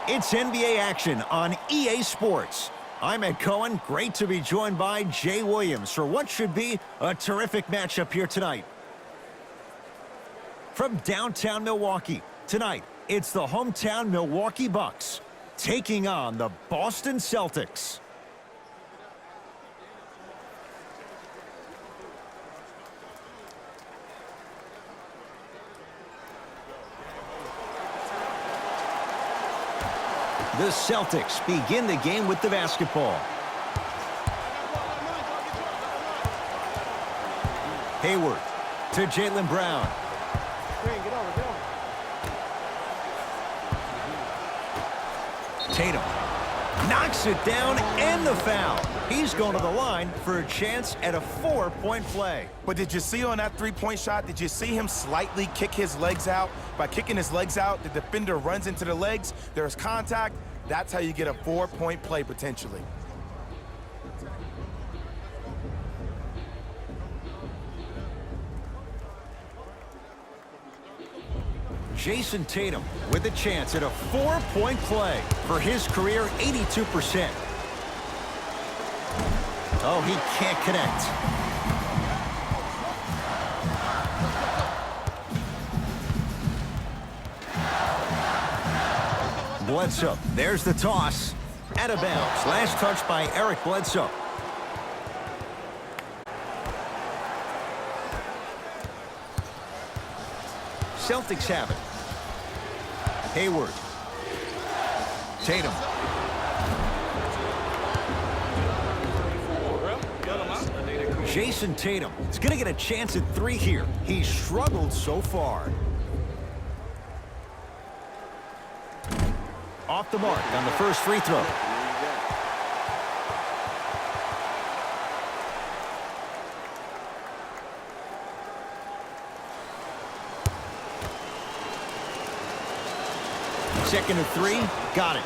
It's NBA action on EA Sports. I'm Ed Cohen. Great to be joined by Jay Williams for what should be a terrific matchup here tonight. From downtown Milwaukee, tonight, it's the hometown Milwaukee Bucks taking on the Boston Celtics. The Celtics begin the game with the basketball. Hayward to Jaylen Brown. Tatum knocks it down and the foul. He's going to the line for a chance at a 4-point play. But did you see on that three-point shot, did you see him slightly kick his legs out? By kicking his legs out, the defender runs into the legs. There's contact. That's how you get a 4-point play potentially. Jason Tatum with a chance at a 4-point play for his career 82%. Oh, he can't connect. Bledsoe, there's the toss. Out of bounds. Last touch by Eric Bledsoe. Celtics have it. Hayward. Tatum. Jason Tatum is going to get a chance at 3 here. He's struggled so far. Off the mark on the first free throw. Second and 3, got it.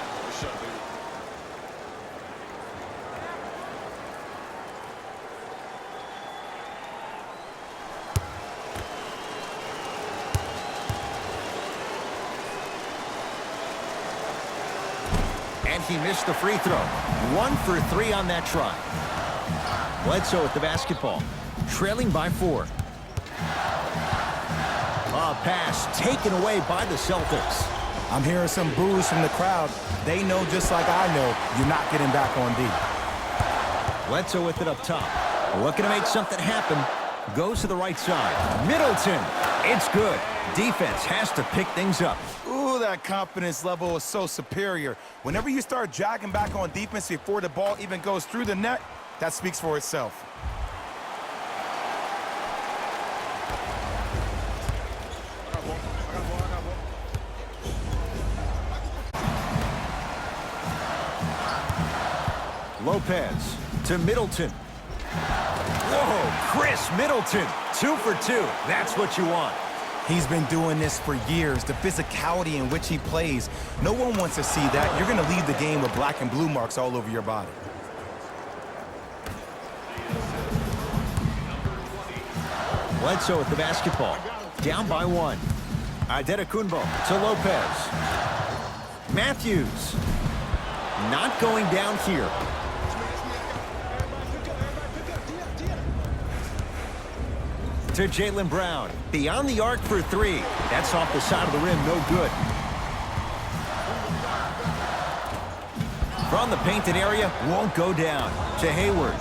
And he missed the free throw. 1 for 3 on that try. Bledsoe with the basketball, trailing by 4. A pass taken away by the Celtics. I'm hearing some boos from the crowd. They know just like I know you're not getting back on D. Bledsoe with it up top. Looking to make something happen. Goes to the right side. Middleton. It's good. Defense has to pick things up. Ooh, that confidence level is so superior. Whenever you start jogging back on defense before the ball even goes through the net, that speaks for itself. Lopez to Middleton. Whoa, Chris Middleton, 2 for 2. That's what you want. He's been doing this for years. The physicality in which he plays. No one wants to see that. You're going to leave the game with black and blue marks all over your body. Bledsoe with the basketball. Down by 1. Adetokunbo to Lopez. Matthews. Not going down here. To Jaylen Brown. Beyond the arc for 3. That's off the side of the rim. No good. From the painted area. Won't go down. To Hayward.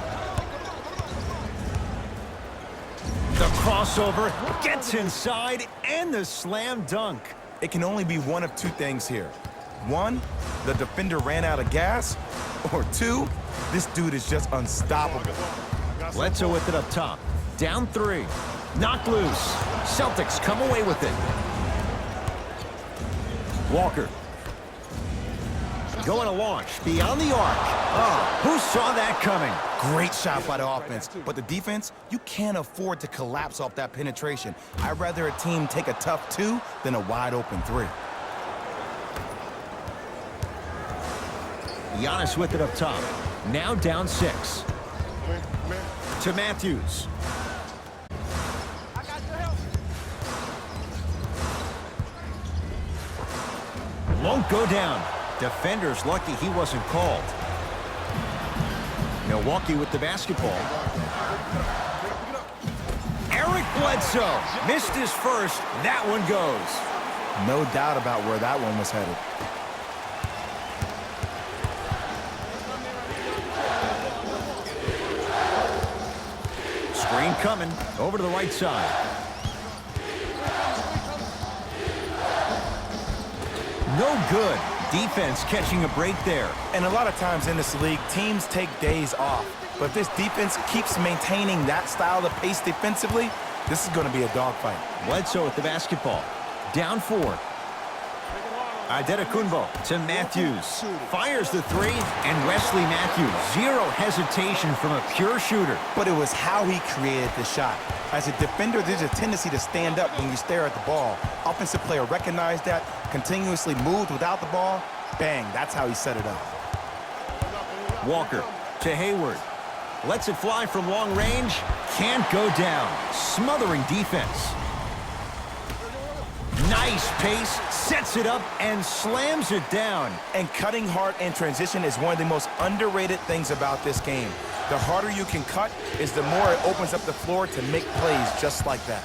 The crossover. Gets inside. And the slam dunk. It can only be one of 2 things here. 1, the defender ran out of gas. Or 2, this dude is just unstoppable. Bledsoe with it up top. Down 3. Knocked loose. Celtics come away with it. Walker. Going to launch. Beyond the arc. Oh, who saw that coming? Great shot by the offense. But the defense, you can't afford to collapse off that penetration. I'd rather a team take a tough 2 than a wide open 3. Giannis with it up top. Now down 6. To Matthews. Won't go down. Defender's lucky he wasn't called. Milwaukee with the basketball. Eric Bledsoe missed his first. That one goes. No doubt about where that one was headed. Screen coming over to the right side. No good. Defense catching a break there. And a lot of times in this league, teams take days off. But if this defense keeps maintaining that style of pace defensively, this is going to be a dogfight. Bledsoe with the basketball. Down 4. Adetokunbo to Matthews. Fires the three, and Wesley Matthews. Zero hesitation from a pure shooter. But it was how he created the shot. As a defender, there's a tendency to stand up when you stare at the ball. Offensive player recognized that, continuously moved without the ball. Bang, that's how he set it up. Walker to Hayward. Lets it fly from long range. Can't go down. Smothering defense. Nice pace, sets it up, and slams it down. And cutting hard in transition is one of the most underrated things about this game. The harder you can cut is the more it opens up the floor to make plays just like that.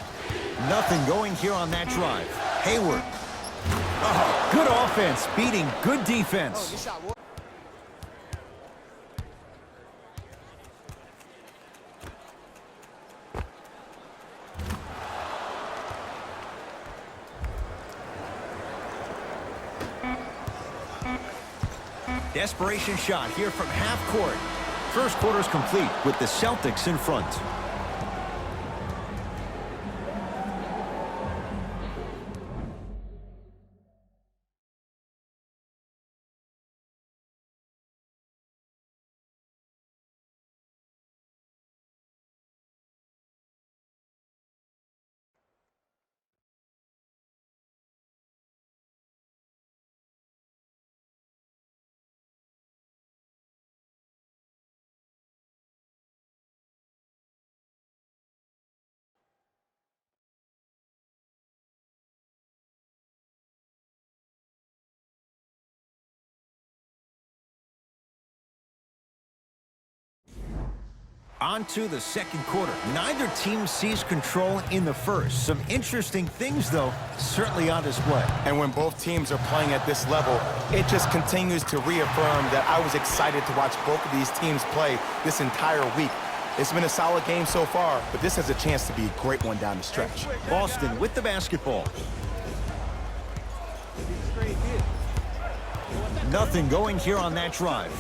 Nothing going here on that drive. Hayward. Oh, good offense, beating good defense. Desperation shot here from half court. First quarter's complete with the Celtics in front. On to the second quarter. Neither team sees control in the first. Some interesting things, though, certainly on display. And when both teams are playing at this level, it just continues to reaffirm that I was excited to watch both of these teams play this entire week. It's been a solid game so far, but this has a chance to be a great one down the stretch. Boston with the basketball. Nothing going here on that drive.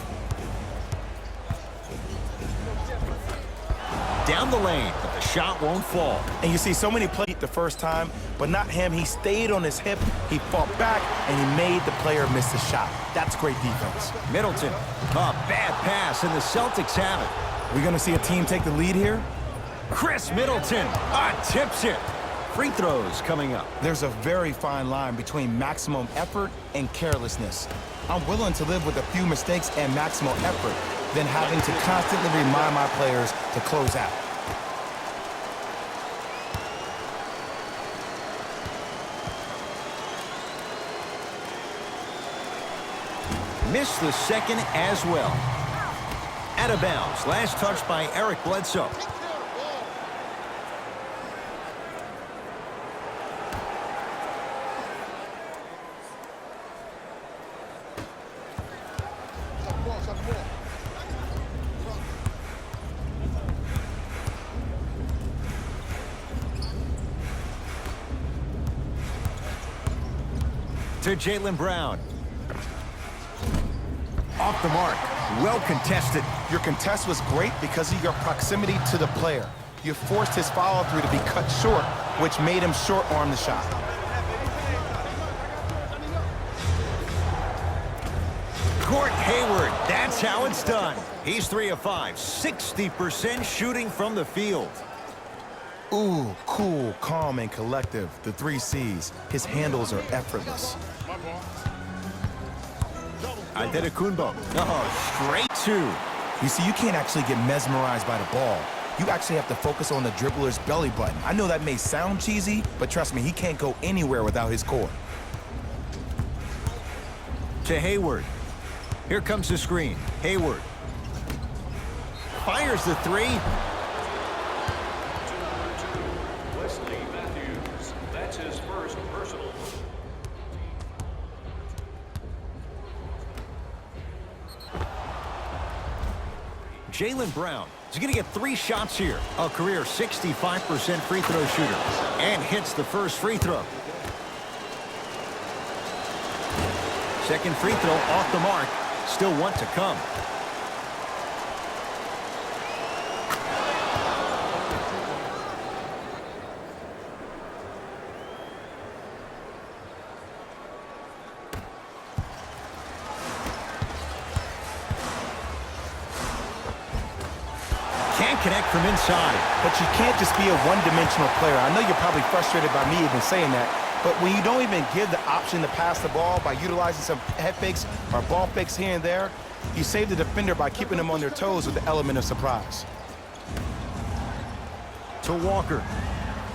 Down the lane, but the shot won't fall. And you see so many plays the first time, but not him. He stayed on his hip, he fought back, and he made the player miss the shot. That's great defense. Middleton, a bad pass, and the Celtics have it. We're going to see a team take the lead here. Chris Middleton, tips it. Free throws coming up. There's a very fine line between maximum effort and carelessness. I'm willing to live with a few mistakes and maximum effort than having to constantly remind my players to close out. Missed the second as well. Out of bounds. Last touch by Eric Bledsoe. To Jaylen Brown. Off the mark. Well contested. Your contest was great because of your proximity to the player. You forced his follow-through to be cut short, which made him short-arm the shot. Gordon Hayward, that's how it's done. He's 3 of 5, 60% shooting from the field. Ooh, cool, calm, and collective. The 3 C's. His handles are effortless. Adetokunbo. Oh, straight 2. You see, you can't actually get mesmerized by the ball. You actually have to focus on the dribbler's belly button. I know that may sound cheesy, but trust me, he can't go anywhere without his core. To Hayward. Here comes the screen. Hayward. Fires the three. That's his first personal. Jaylen Brown is going to get 3 shots here. A career 65% free throw shooter. And hits the first free throw. Second free throw off the mark. Still one to come. Can't connect from inside. But you can't just be a one-dimensional player. I know you're probably frustrated by me even saying that, but when you don't even give the option to pass the ball by utilizing some head fakes or ball fakes here and there, you save the defender by keeping them on their toes with the element of surprise. To Walker.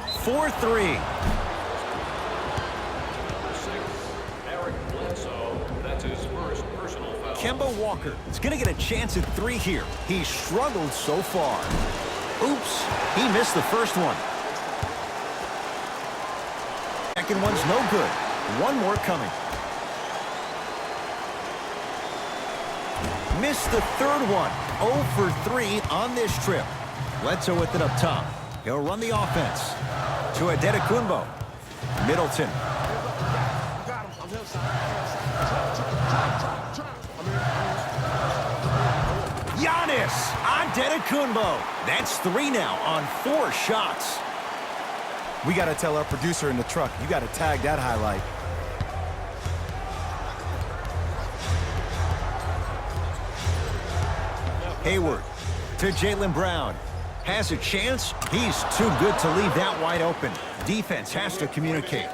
4-3. That's his first personal foul. Kemba Walker is going to get a chance at 3 here. He's struggled so far. Oops, he missed the first one. Second one's no good. One more coming. Missed the third one. 0 for 3 on this trip. Bledsoe with it up top. He'll run the offense. To Antetokounmpo. Middleton. Giannis Antetokounmpo. That's 3 now on 4 shots. We got to tell our producer in the truck, you got to tag that highlight. Hayward to Jaylen Brown. Has a chance. He's too good to leave that wide open. Defense has to communicate.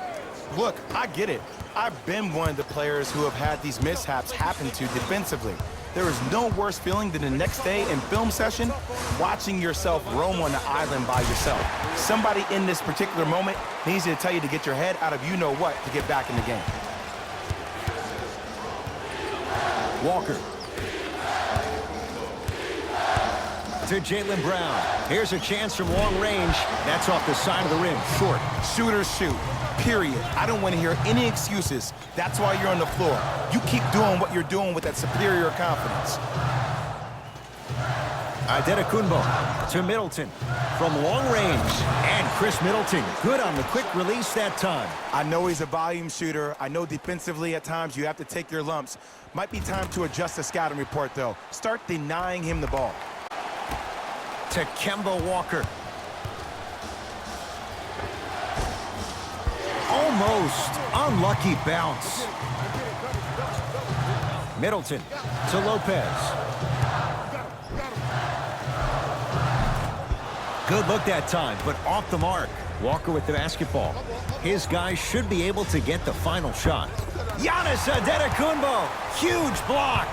Look, I get it. I've been one of the players who have had these mishaps happen to defensively. There is no worse feeling than the next day in film session watching yourself roam on the island by yourself. Somebody in this particular moment needs to tell you to get your head out of you-know-what to get back in the game. Walker. To Jaylen Brown. Here's a chance from long range. That's off the side of the rim. Short. Shooters shoot. Period. I don't want to hear any excuses. That's why you're on the floor. You keep doing what you're doing with that superior confidence. Antetokounmpo to Middleton from long range. And Chris Middleton, good on the quick release that time. I know he's a volume shooter. I know defensively at times you have to take your lumps. Might be time to adjust the scouting report, though. Start denying him the ball. To Kemba Walker. Almost unlucky bounce. Middleton to Lopez. Good look that time, but off the mark. Walker with the basketball. His guys should be able to get the final shot. Giannis Antetokounmpo. Huge block.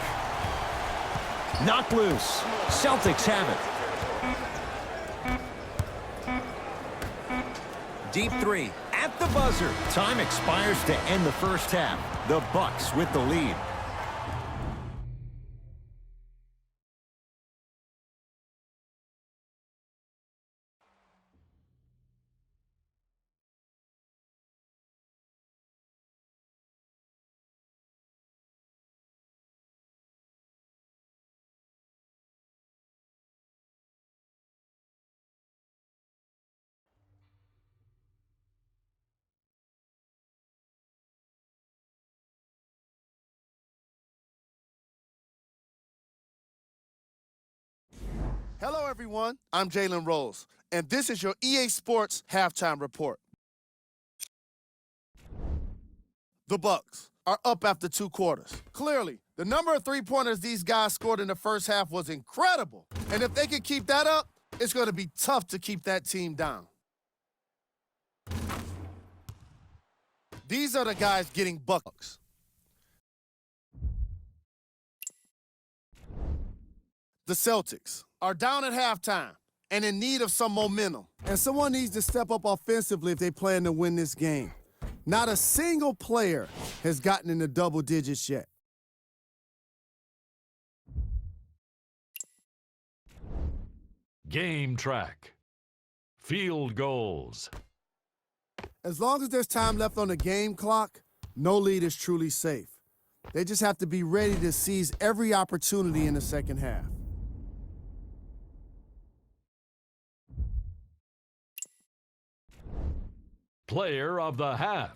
Knocked loose. Celtics have it. Deep 3 at the buzzer. Time expires to end the first half. The Bucks with the lead. Hello, everyone. I'm Jalen Rose, and this is your EA Sports Halftime Report. The Bucks are up after 2 quarters. Clearly, the number of three-pointers these guys scored in the first half was incredible. And if they can keep that up, it's going to be tough to keep that team down. These are the guys getting bucks. The Celtics are down at halftime and in need of some momentum. And someone needs to step up offensively if they plan to win this game. Not a single player has gotten in the double digits yet. Game track. Field goals. As long as there's time left on the game clock, no lead is truly safe. They just have to be ready to seize every opportunity in the second half. Player of the half.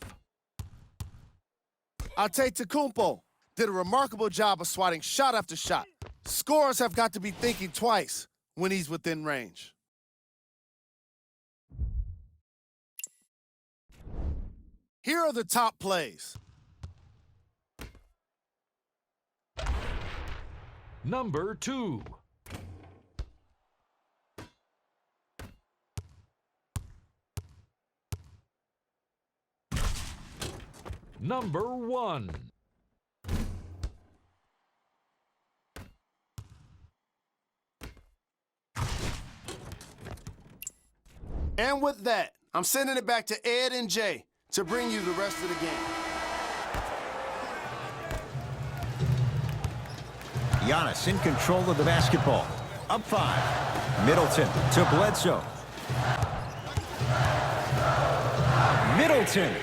Antetokounmpo did a remarkable job of swatting shot after shot. Scorers have got to be thinking twice when he's within range. Here are the top plays. Number 2. Number 1. And with that, I'm sending it back to Ed and Jay to bring you the rest of the game. Giannis in control of the basketball. Up 5. Middleton to Bledsoe. Middleton.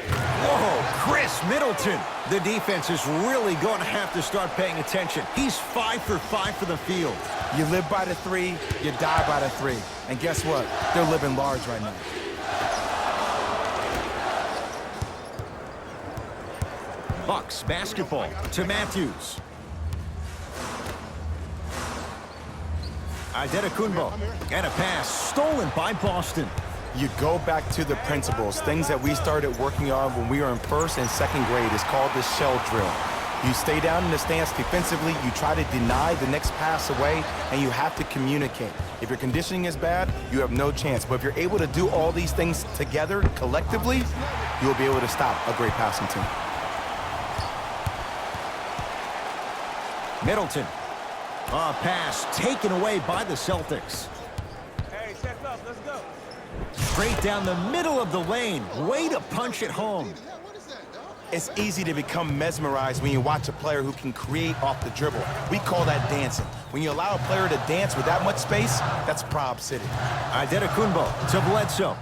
Whoa, Chris Middleton. The defense is really going to have to start paying attention. He's 5 for 5 for the field. You live by the 3, you die by the 3. And guess what? They're living large right now. Bucks basketball to Matthews. Antetokounmpo, and a pass stolen by Boston. You go back to the principles, things that we started working on when we were in first and second grade. It's called the shell drill. You stay down in the stance defensively, you try to deny the next pass away, and you have to communicate. If your conditioning is bad, you have no chance. But if you're able to do all these things together, collectively, you'll be able to stop a great passing team. Middleton. A pass taken away by the Celtics. Hey, check up. Let's go. Straight down the middle of the lane. Way to punch it home. It's easy to become mesmerized when you watch a player who can create off the dribble. We call that dancing. When you allow a player to dance with that much space, that's Prob City. Antetokounmpo to Bledsoe.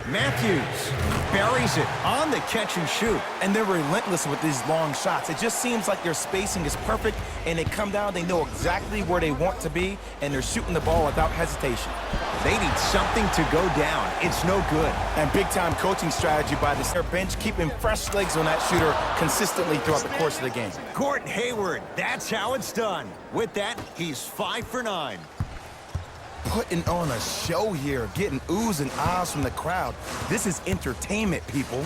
Matthews buries it on the catch and shoot. And they're relentless with these long shots. It just seems like their spacing is perfect, and they come down, they know exactly where they want to be, and they're shooting the ball without hesitation. They need something to go down. It's no good. And big-time coaching strategy by the bench, keeping fresh legs on that shooter consistently throughout the course of the game. Gordon Hayward, that's how it's done. With that, he's 5 for 9. Putting on a show here, getting oohs and ahs from the crowd. This is entertainment, people.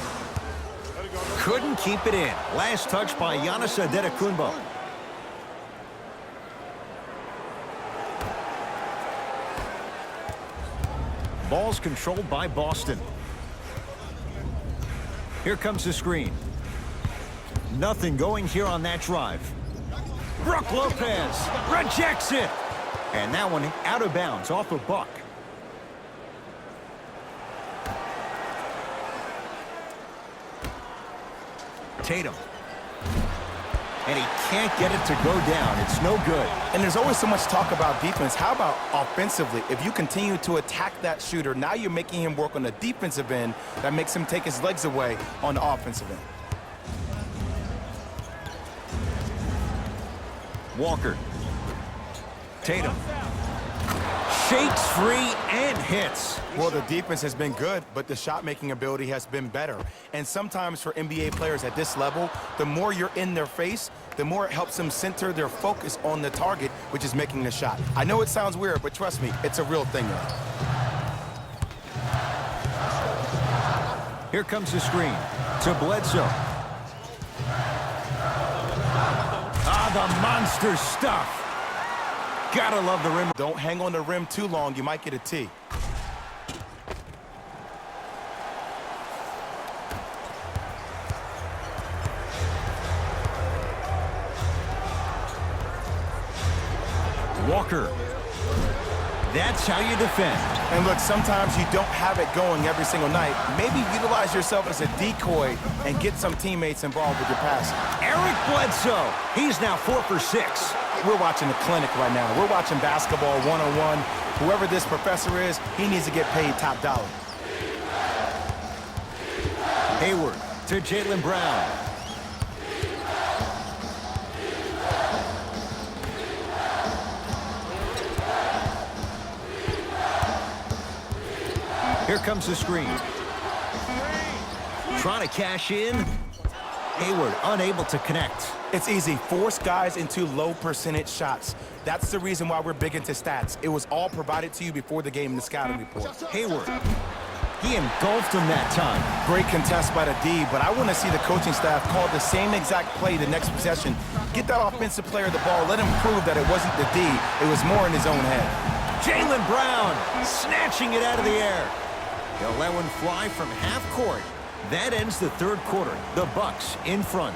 Couldn't keep it in. Last touch by Giannis Antetokounmpo. Ball's controlled by Boston. Here comes the screen. Nothing going here on that drive. Brook Lopez rejects it. And that one out of bounds off a buck. Tatum. And he can't get it to go down. It's no good. And there's always so much talk about defense. How about offensively? If you continue to attack that shooter, now you're making him work on the defensive end. That makes him take his legs away on the offensive end. Walker. Tatum. Shakes free and hits. Well, the defense has been good, but the shot-making ability has been better. And sometimes for NBA players at this level, the more you're in their face, the more it helps them center their focus on the target, which is making the shot. I know it sounds weird, but trust me, it's a real thing. Here comes the screen to Bledsoe. Ah, the monster stuff. Gotta love the rim. Don't hang on the rim too long. You might get a T. Walker. That's how you defend. And look, sometimes you don't have it going every single night. Maybe utilize yourself as a decoy and get some teammates involved with your passing. Eric Bledsoe. He's now 4 for 6. We're watching a clinic right now. We're watching basketball one-on-one. Whoever this professor is, he needs to get paid top dollar. Hayward to Jaylen Brown. Here comes the screen. Trying to cash in. Hayward unable to connect. It's easy. Force guys into low percentage shots. That's the reason why we're big into stats. It was all provided to you before the game in the scouting report. Hayward. He engulfed him that time. Great contest by the D, but I want to see the coaching staff call the same exact play the next possession. Get that offensive player the ball. Let him prove that it wasn't the D. It was more in his own head. Jaylen Brown snatching it out of the air. He'll let one fly from half court. That ends the third quarter. The Bucks in front.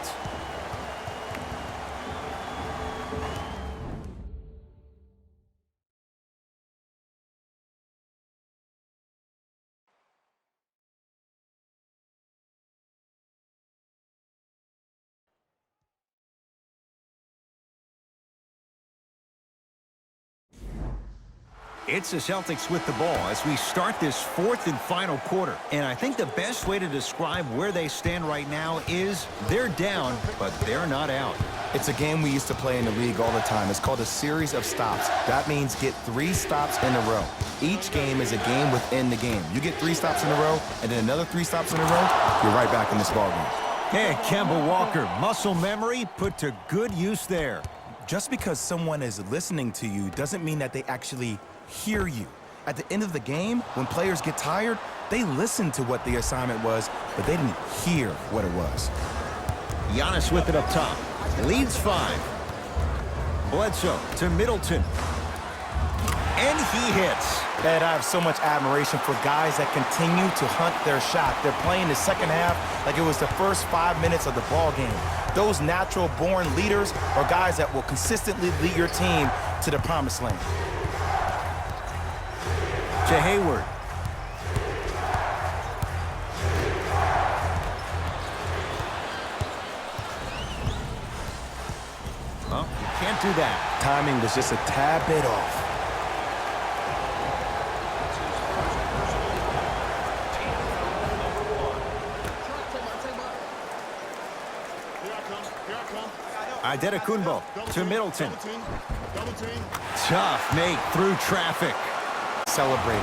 It's the Celtics with the ball as we start this fourth and final quarter. And I think the best way to describe where they stand right now is they're down, but they're not out. It's a game we used to play in the league all the time. It's called a series of stops. That means get 3 stops in a row. Each game is a game within the game. You get 3 stops in a row, and then another 3 stops in a row, you're right back in this ballgame. Hey, Kemba Walker, muscle memory put to good use there. Just because someone is listening to you doesn't mean that they actually hear you. At the end of the game, when players get tired, they listen to what the assignment was, but they didn't hear what it was. Giannis with it up top. Leads 5. Bledsoe to Middleton. And he hits. Ed, I have so much admiration for guys that continue to hunt their shot. They're playing the second half like it was the first 5 minutes of the ball game. Those natural-born leaders are guys that will consistently lead your team to the promised land. To Hayward. Well, you can't do that. Timing was just a tad bit off. Adetokunbo to Middleton. Tough make through traffic. Celebrated.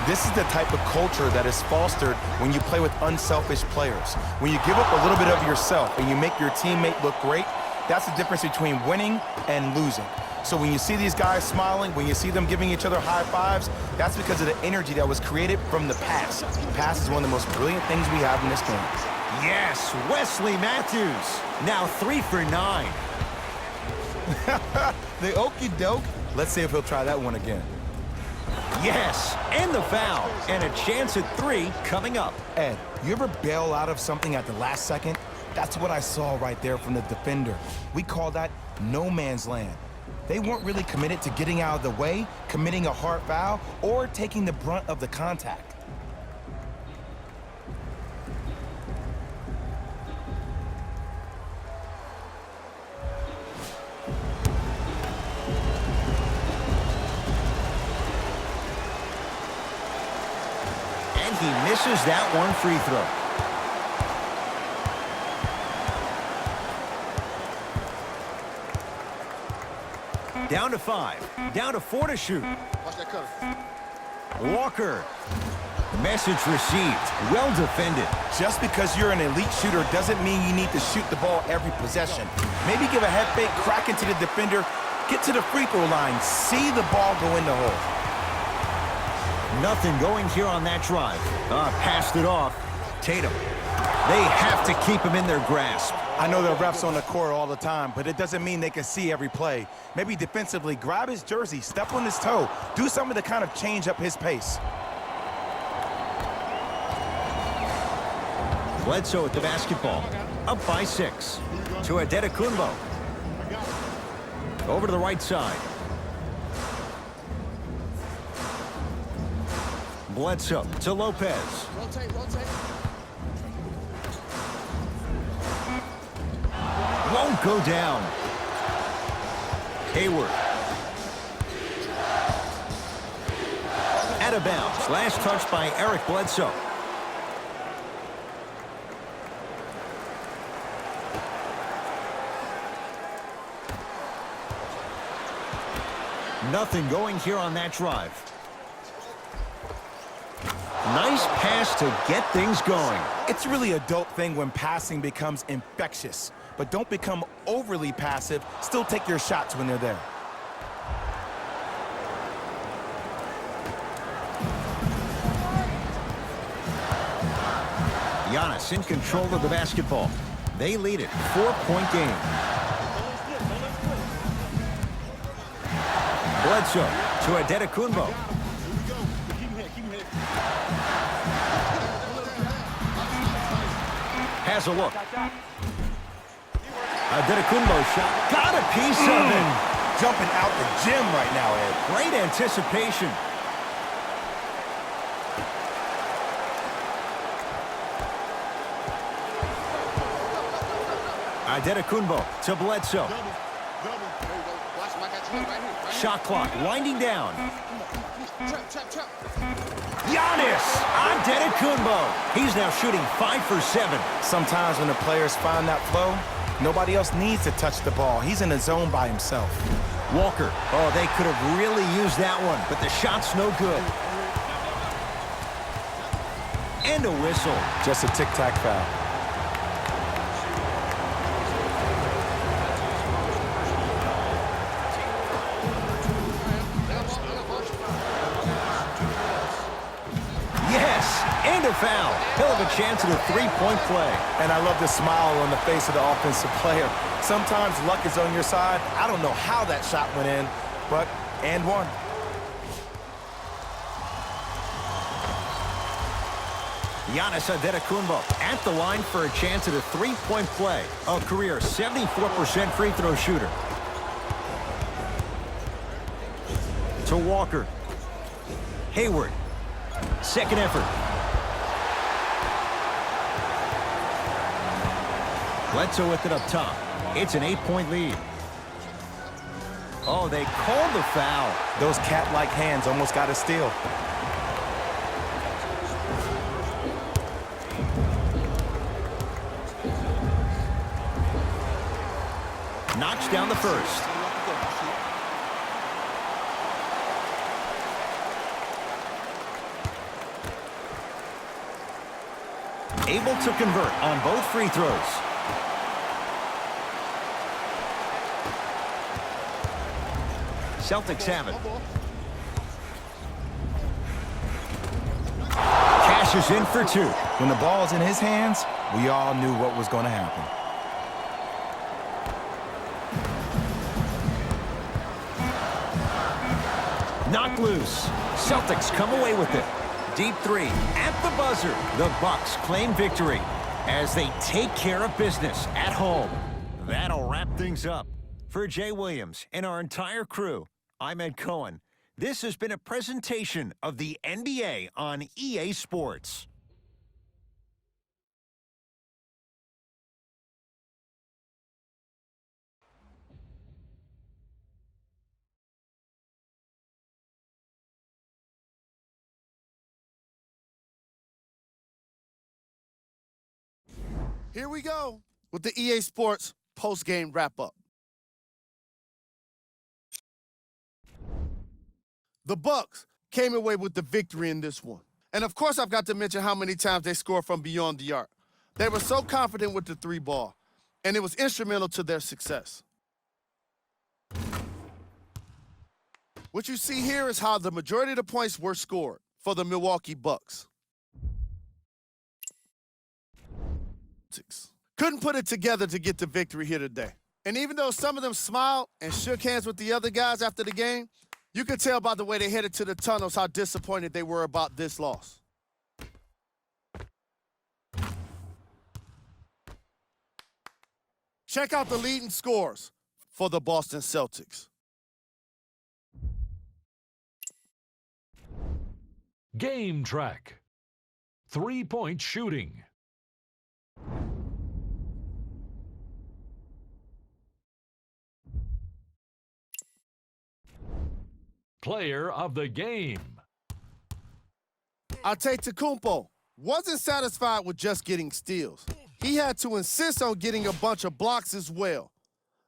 This is the type of culture that is fostered when you play with unselfish players. When you give up a little bit of yourself and you make your teammate look great, that's the difference between winning and losing. So when you see these guys smiling, when you see them giving each other high fives, that's because of the energy that was created from the pass. The pass is one of the most brilliant things we have in this game. Yes, Wesley Matthews. Now 3 for 9. The okie doke. Let's see if he'll try that one again. Yes, and the foul. And a chance at 3 coming up. Ed, you ever bail out of something at the last second? That's what I saw right there from the defender. We call that no man's land. They weren't really committed to getting out of the way, committing a hard foul, or taking the brunt of the contact. And he misses that one free throw. Down to 5. Down to 4 to shoot. Watch that cutter. Walker. Message received. Well defended. Just because you're an elite shooter doesn't mean you need to shoot the ball every possession. Maybe give a head fake, crack into the defender, get to the free throw line, see the ball go in the hole. Nothing going here on that drive. Passed it off. Tatum. They have to keep him in their grasp. I know there are refs on the court all the time, but it doesn't mean they can see every play. Maybe defensively, grab his jersey, step on his toe, do something to kind of change up his pace. Bledsoe with the basketball. Up by 6. To Adetokunbo. Over to the right side. Bledsoe to Lopez. Rotate, rotate. Won't go down. Hayward. Out of bounds. Last touch by Eric Bledsoe. Nothing going here on that drive. Nice pass to get things going. It's really a dope thing when passing becomes infectious. But don't become overly passive. Still take your shots when they're there. Giannis in control of the basketball. They lead it. 4-point game. Bledsoe to Adetokounmpo. Has a look. Adetokounmpo shot. Got a piece of it. Jumping out the gym right now, Ed. Great anticipation. Adetokounmpo to Bledsoe. Shot clock winding down. Giannis Antetokounmpo. He's now shooting 5 for 7. Sometimes when the players find that flow, nobody else needs to touch the ball. He's in the zone by himself. Walker. Oh, they could have really used that one, but the shot's no good. And a whistle. Just a tic-tac foul. And a foul. He'll have a chance at a 3-point play. And I love the smile on the face of the offensive player. Sometimes luck is on your side. I don't know how that shot went in, but and one. Giannis Antetokounmpo at the line for a chance at a 3-point play. A career 74% free throw shooter. To Walker. Hayward. Second effort. Bledsoe with it up top. It's an 8-point lead. Oh, they called the foul. Those cat-like hands almost got a steal. Knocks down the first. Able to convert on both free throws. Celtics have it. Cashes in for 2. When the ball's in his hands, we all knew what was going to happen. Knocked loose. Celtics come away with it. Deep 3 at the buzzer. The Bucks claim victory as they take care of business at home. That'll wrap things up. For Jay Williams and our entire crew, I'm Ed Cohen. This has been a presentation of the NBA on EA Sports. Here we go with the EA Sports post-game wrap-up. The Bucks came away with the victory in this one. And of course, I've got to mention how many times they scored from beyond the arc. They were so confident with the 3 ball, and it was instrumental to their success. What you see here is how the majority of the points were scored for the Milwaukee Bucks. Couldn't put it together to get the victory here today. And even though some of them smiled and shook hands with the other guys after the game, you could tell by the way they headed to the tunnels how disappointed they were about this loss. Check out the leading scores for the Boston Celtics. Game track. 3-point shooting. Player of the game. Antetokounmpo wasn't satisfied with just getting steals. He had to insist on getting a bunch of blocks as well.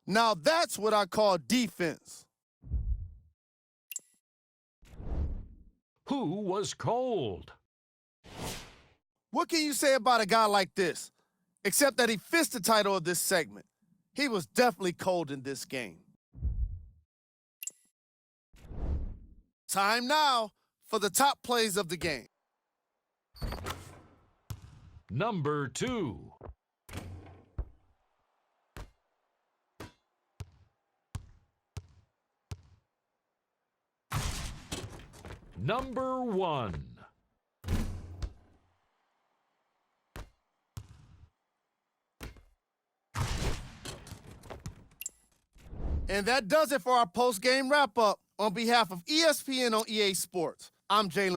Now that's what I call defense. Who was cold? What can you say about a guy like this? Except that he fits the title of this segment. He was definitely cold in this game. Time now for the top plays of the game. Number 2. Number 1. And that does it for our post-game wrap-up. On behalf of ESPN on EA Sports, I'm Jalen